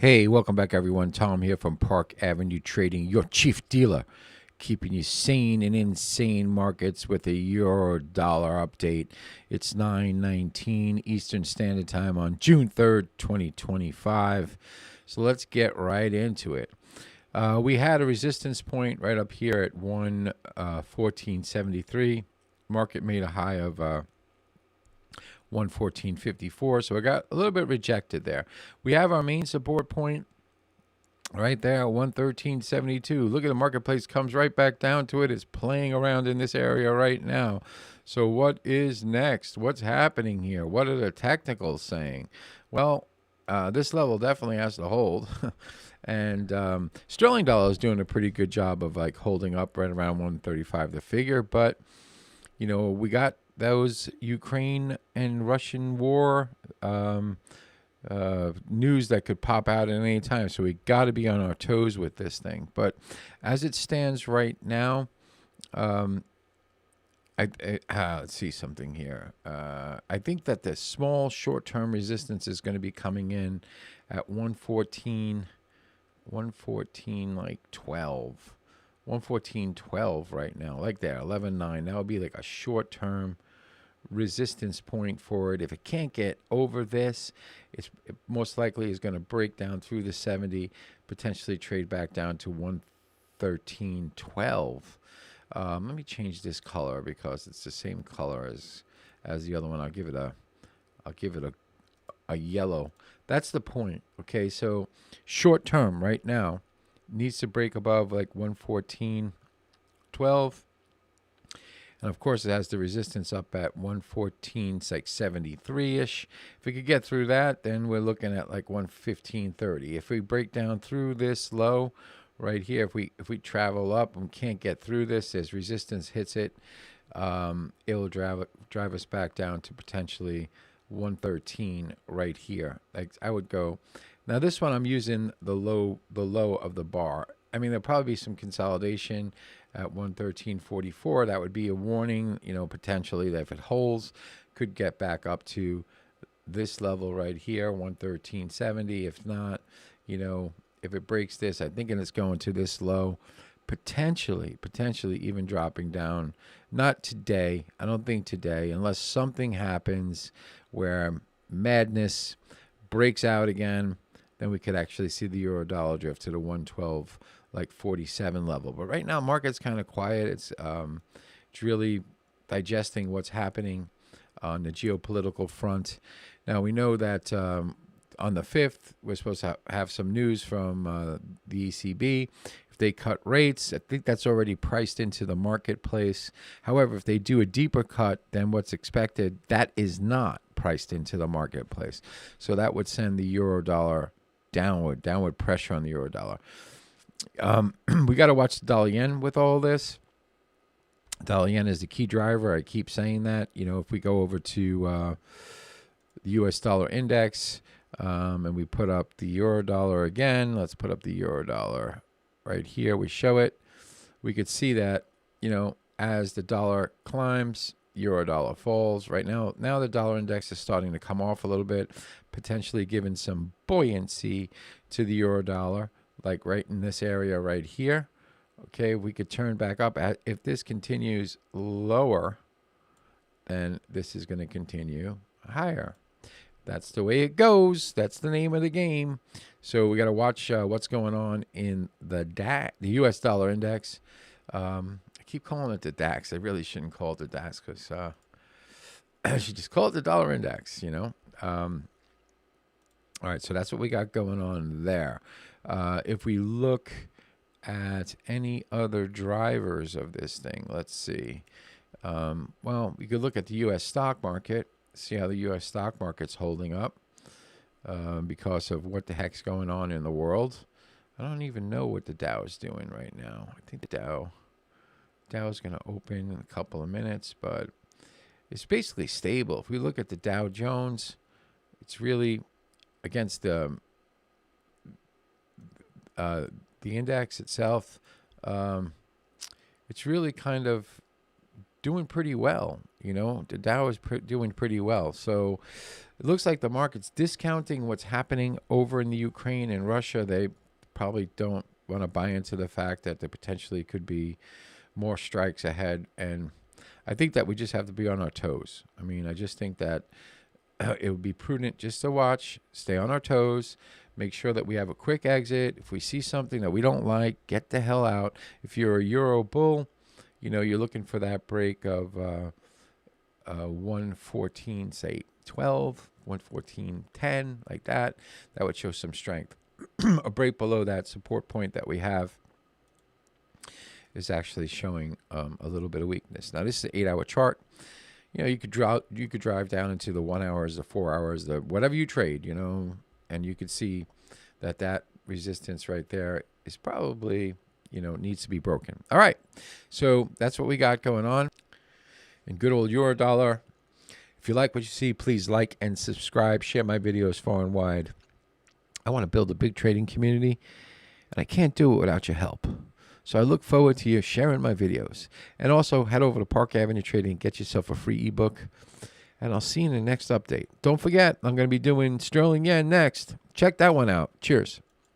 Hey, welcome back, everyone. Tom here from Park Avenue Trading, your chief dealer, keeping you sane in insane markets with a euro dollar update. It's 9:19 Eastern Standard Time on June 3rd, 2025. So let's get right into it. We had a resistance point right up here at 114.73. Market made a high of 114.54, so I got a little bit rejected there. We have our main support point right there at 113.72. Look at the marketplace, comes right back down to it. It's playing around in this area right now. So what is next? What's happening here? What are the technicals saying? Well, this level definitely has to hold. And sterling dollar is doing a pretty good job of like holding up right around 135 the figure, but you know, we got those Ukraine and Russian war news that could pop out at any time. So we got to be on our toes with this thing. But as it stands right now, let's see something here. I think that the small short-term resistance is going to be coming in at 114 like 12. 114.12 right now, like there, 11.9. That would be like a short-term resistance point for it. If it can't get over this, it most likely is going to break down through the 70, potentially trade back down to 113.12. Let me change this color because it's the same color as the other one. I'll give it a yellow. That's the point. Okay, so short term right now needs to break above like 114.12. And of course, it has the resistance up at 114, it's like 73-ish. If we could get through that, then we're looking at like 115.30. If we break down through this low right here, if we travel up and can't get through this, as resistance hits it, it'll drive us back down to potentially 113 right here. Like I would go. Now this one I'm using the low of the bar. I mean, there'll probably be some consolidation at 113.44. That would be a warning, you know, potentially that if it holds, could get back up to this level right here, 113.70. If not, you know, if it breaks this, I think it's going to this low, potentially even dropping down. Not today. I don't think today, unless something happens where madness breaks out again. Then we could actually see the euro dollar drift to the 112 like 47 level. But right now, market's kind of quiet. It's really digesting what's happening on the geopolitical front. Now we know that on the 5th, we're supposed to have some news from the ECB. If they cut rates, I think that's already priced into the marketplace. However, if they do a deeper cut than what's expected, that is not priced into the marketplace. So that would send the euro dollar downward pressure on the euro dollar. We got to watch the dollar yen with all this. Dollar yen is the key driver. I keep saying that. You know, if we go over to the US dollar index and we put up the euro dollar again, let's put up the euro dollar right here. We show it. We could see that, you know, as the dollar climbs, euro dollar falls. Right now the dollar index is starting to come off a little bit, potentially giving some buoyancy to the euro dollar, like right in this area right here. Okay, we could turn back up. If this continues lower, then this is going to continue higher. That's the way it goes. That's the name of the game. So we got to watch what's going on in the US dollar index. I keep calling it the DAX. I really shouldn't call it the DAX because I should just call it the dollar index, you know. All right, so that's what we got going on there. If we look at any other drivers of this thing, let's see. Well, we could look at the U.S. stock market, see how the U.S. stock market's holding up because of what the heck's going on in the world. I don't even know what the Dow is doing right now. I think the Dow is going to open in a couple of minutes, but it's basically stable. If we look at the Dow Jones, it's really against the index itself. It's really kind of doing pretty well. You know, the Dow is doing pretty well. So It looks like the market's discounting what's happening over in the Ukraine and Russia. They probably don't want to buy into the fact that there potentially could be more strikes ahead. And I think that we just have to be on our toes. I mean, I just think that it would be prudent just to watch, stay on our toes, make sure that we have a quick exit. If we see something that we don't like, get the hell out. If you're a Euro bull, you know, you're looking for that break of 114, say 12, 114.10, like that. That would show some strength. A break below that support point that we have is actually showing a little bit of weakness. Now, this is an 8-hour chart. You know, you could drive down into the 1 hours, the 4 hours, the whatever you trade, you know, and you could see that that resistance right there is probably, you know, needs to be broken. All right, so that's what we got going on in good old euro dollar. If you like what you see, please like and subscribe. Share my videos far and wide. I want to build a big trading community, and I can't do it without your help. So I look forward to you sharing my videos. And also head over to Park Avenue Trading and get yourself a free ebook. And I'll see you in the next update. Don't forget, I'm going to be doing sterling yen next. Check that one out. Cheers.